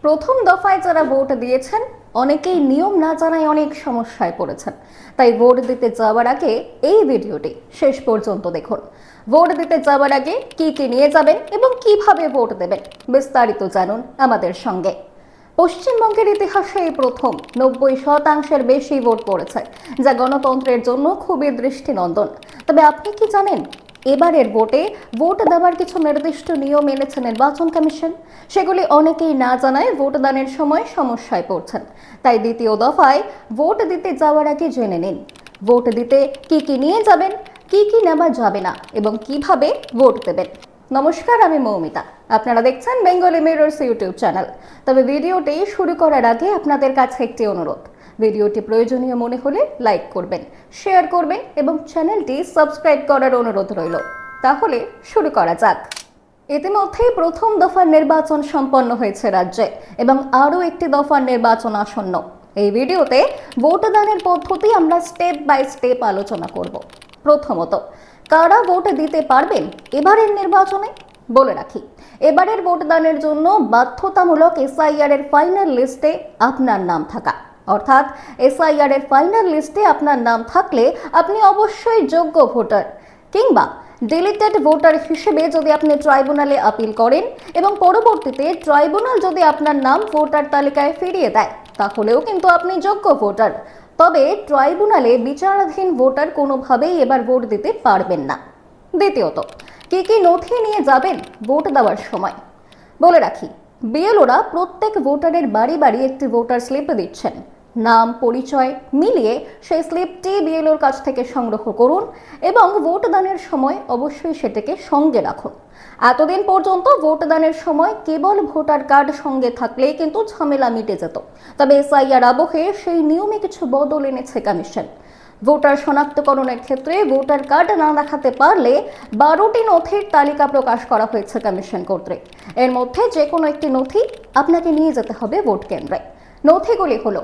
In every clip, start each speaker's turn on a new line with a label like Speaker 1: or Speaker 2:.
Speaker 1: প্রথম দফায় যারা ভোট দিয়েছেন অনেকেই নিয়ম না জানায় অনেক সমস্যায় পড়েছেন। তাই ভোট দিতে যাওয়ার আগে এই ভিডিওটি শেষ পর্যন্ত দেখুন। ভোট দিতে যাওয়ার আগে কি কি নিয়ে যাবেন এবং কিভাবে ভোট দেবেন বিস্তারিত জানুন আমাদের সঙ্গে। পশ্চিমবঙ্গের ইতিহাসে এই প্রথম 90% বেশি ভোট পড়েছে, যা গণতন্ত্রের জন্য খুবই দৃষ্টিনন্দন। তবে আপনি কি জানেন এবারের ভোটে ভোট দেওয়ার কিছু নির্দিষ্ট নিয়ম এনেছে নির্বাচন কমিশন? সেগুলি অনেকেই না জানায় ভোটদানের সময় সমস্যায় পড়ছেন। তাই দ্বিতীয় দফায় ভোট দিতে যাওয়ার আগে জেনে নিন ভোট দিতে কি কি নিয়ে যাবেন, কি কি নেওয়া যাবে না এবং কিভাবে ভোট দেবেন। নমস্কার, আমি মৌমিতা। আপনারা দেখছেন বেঙ্গলি মিরর্স ইউটিউব চ্যানেল। তবে ভিডিওটি শুরু করার আগে আপনাদের কাছে একটি অনুরোধ, ভিডিওটি প্রয়োজনীয় মনে হলে লাইক করবেন, শেয়ার করবেন এবং চ্যানেলটি সাবস্ক্রাইব করার অনুরোধ রইল। তাহলে শুরু করা যাক। ইতিমধ্যেই প্রথম দফার নির্বাচন সম্পন্ন হয়েছে রাজ্যে এবং আরও একটি দফার নির্বাচন আসন্ন। এই ভিডিওতে ভোটদানের পদ্ধতি আমরা স্টেপ বাই স্টেপ আলোচনা করব। প্রথমত, কারা ভোট দিতে পারবেন এবারের নির্বাচনে? বলে রাখি, এবারের ভোটদানের জন্য বাধ্যতামূলক এসআইআর এর ফাইনাল লিস্টে আপনার নাম থাকা, অর্থাৎ এসআইআর এর ফাইনাল লিস্টে আপনার নাম থাকলে আপনি অবশ্যই যোগ্য ভোটার, কিংবা ডিলিটেড ভোটার হিসেবে যদি আপনি ট্রাইব্যুনালে আপিল করেন এবং পরবর্তীতে ট্রাইব্যুনাল যদি আপনার নাম ভোটার তালিকায় ফিরিয়ে দেয়, তাহলেও কিন্তু আপনি যোগ্য ভোটার। তবে ট্রাইব্যুনালে বিচারাধীন ভোটার কোনোভাবেই এবার ভোট দিতে পারবেন না। দ্বিতীয়ত, কি কি নথি নিয়ে যাবেন ভোট দেওয়ার সময়? বলে রাখি, বিএলওরা প্রত্যেক ভোটারের বাড়ি বাড়ি একটি ভোটার স্লিপ দিচ্ছেন। নাম পরিচয় মিলিয়ে সেই স্লিপটি বিএলওর কাছ থেকে সংগ্রহ করুন এবং ভোটদানের সময় অবশ্যই সেটাকে সঙ্গে রাখুন। এতদিন পর্যন্ত ভোটদানের সময় কেবল ভোটার কার্ড সঙ্গে থাকলেই কিন্তু ঝামেলা মিটে যেত। তবে এসআইআর আবহে সেই নিয়মে কিছু বদল এনেছে কমিশন। ভোটার শনাক্তকরণের ক্ষেত্রে ভোটার কার্ড না দেখাতে পারলে 12টি নথির তালিকা প্রকাশ করা হয়েছে কমিশন কর্তৃক। এর মধ্যে যে কোনো একটি নথি আপনাকে নিয়ে যেতে হবে ভোট কেন্দ্রে। নথিগুলি হলো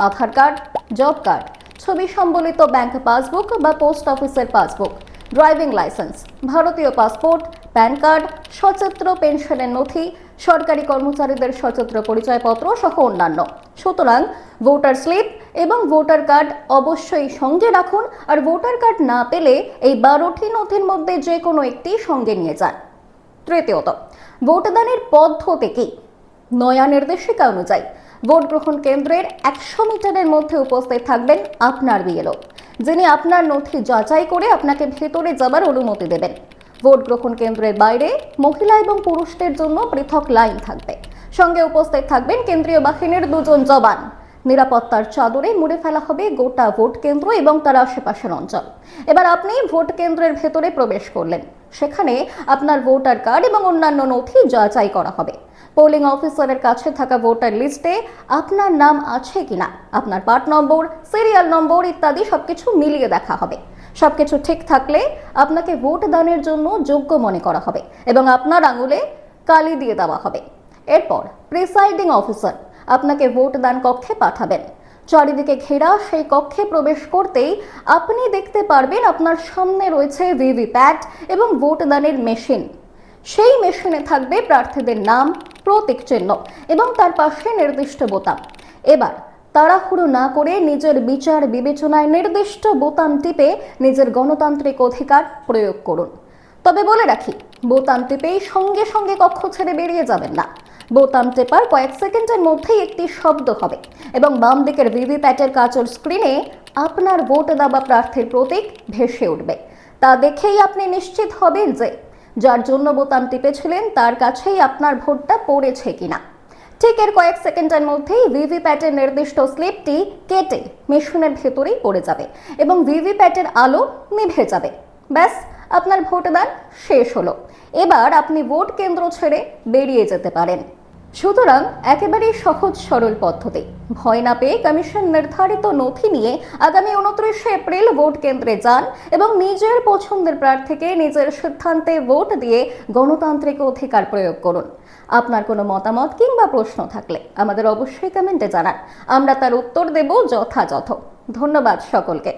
Speaker 1: আধার কার্ড, জব কার্ড, ছবি সম্বলিত ব্যাংক পাসবুক বা পোস্ট অফিসের পাসবুক, ড্রাইভিং লাইসেন্স, ভারতীয় পাসপোর্ট, প্যান কার্ড, সচিত্র পেনশনের নথি, সরকারি কর্মচারীদের সচিত্র পরিচয়পত্র সহ অন্যান্য। সুতরাং ভোটার স্লিপ এবং ভোটার কার্ড অবশ্যই সঙ্গে রাখুন, আর ভোটার কার্ড না পেলে এই 12টি নথির মধ্যে যে কোনো একটি সঙ্গে নিয়ে যান। তৃতীয়ত, ভোটদানের পদ্ধতি কি? নয়া নির্দেশিকা অনুযায়ী ভোট গ্রহণ কেন্দ্রের 100 মিটারের মধ্যে উপস্থিত থাকবেন আপনার বিএলও, যিনি আপনার নথি যাচাই করে আপনাকে ভেতরে যাবার অনুমতি দেবেন। ভোট গ্রহণ কেন্দ্রের বাইরে মহিলা এবং পুরুষদের জন্য পৃথক লাইন থাকবে। সঙ্গে উপস্থিত থাকবেন কেন্দ্রীয় বাহিনীর 2 জন জওয়ান। নিরাপত্তার চাদরে মুড়ে ফেলা হবে গোটা ভোট কেন্দ্র এবং তার আশেপাশের অঞ্চল। এবার আপনি ভোট কেন্দ্রের ভেতরে প্রবেশ করলেন। সেখানে আপনার ভোটার কার্ড এবং অন্যান্য নথি যাচাই করা হবে। পোলিং অফিসারের কাছে থাকা ভোটার লিস্টে আপনার নাম আছে কিনা, আপনার পার্ট নম্বর, সিরিয়াল নম্বর ইত্যাদি সবকিছু মিলিয়ে দেখা হবে। সবকিছু ঠিক থাকলে আপনাকে ভোট দানের জন্য যোগ্য মনে করা হবে এবং আপনার আঙুলে কালি দিয়ে দেওয়া হবে। এরপর প্রিসাইডিং অফিসার আপনাকে ভোট দান কক্ষে পাঠাবেন। চারিদিকে ঘেরা সেই কক্ষে প্রবেশ করতেই আপনি দেখতে পারবেন আপনার সামনে রয়েছে ভিভিপ্যাট এবং ভোটদানের মেশিন। সেই মেশিনে থাকবে প্রার্থীদের নাম, প্রতীক চিহ্ন এবং তার পাশে নির্দিষ্ট বোতাম। এবার তাড়াহুড়ো না করে নিজের বিচার বিবেচনায় নির্দিষ্ট বোতাম টিপে নিজের গণতান্ত্রিক অধিকার প্রয়োগ করুন। তবে বলে রাখি, বোতাম টিপেই সঙ্গে সঙ্গে কক্ষ ছেড়ে বেরিয়ে যাবেন না। বোতাম টেপার কয়েক সেকেন্ডের মধ্যেই একটি শব্দ হবে এবং বাম দিকের ভিভিপ্যাটের কাচের স্ক্রিনে আপনার ভোট দেওয়া প্রার্থীর প্রতীক ভেসে উঠবে। তা দেখেই আপনি নিশ্চিত হবেন যে যার জন্য বোতাম টিপেছিলেন তার কাছেই আপনার ভোটটা পড়েছে কিনা। ঠিক এর কয়েক সেকেন্ডের মধ্যেই ভিভিপ্যাটের নির্দিষ্ট স্লিপটি কেটে মেশিনের ভেতরেই পড়ে যাবে এবং ভিভিপ্যাটের আলো নিভে যাবে। ব্যাস, আপনার ভোটদান শেষ হলো। এবার আপনি ভোট কেন্দ্র ছেড়ে বেরিয়ে যেতে পারেন। সুতরাং একেবারেই সহজ সরল পদ্ধতি। ভয় না পেয়ে কমিশন নির্ধারিত নথি নিয়ে আগামী 29 এপ্রিল ভোট কেন্দ্রে যান এবং নিজের পছন্দের প্রার্থীকে নিজের সিদ্ধান্তে ভোট দিয়ে গণতান্ত্রিক অধিকার প্রয়োগ করুন। আপনার কোনো মতামত কিংবা প্রশ্ন থাকলে আমাদের অবশ্যই কমেন্টে জানান, আমরা তার উত্তর দেব যথাযথ। ধন্যবাদ সকলকে।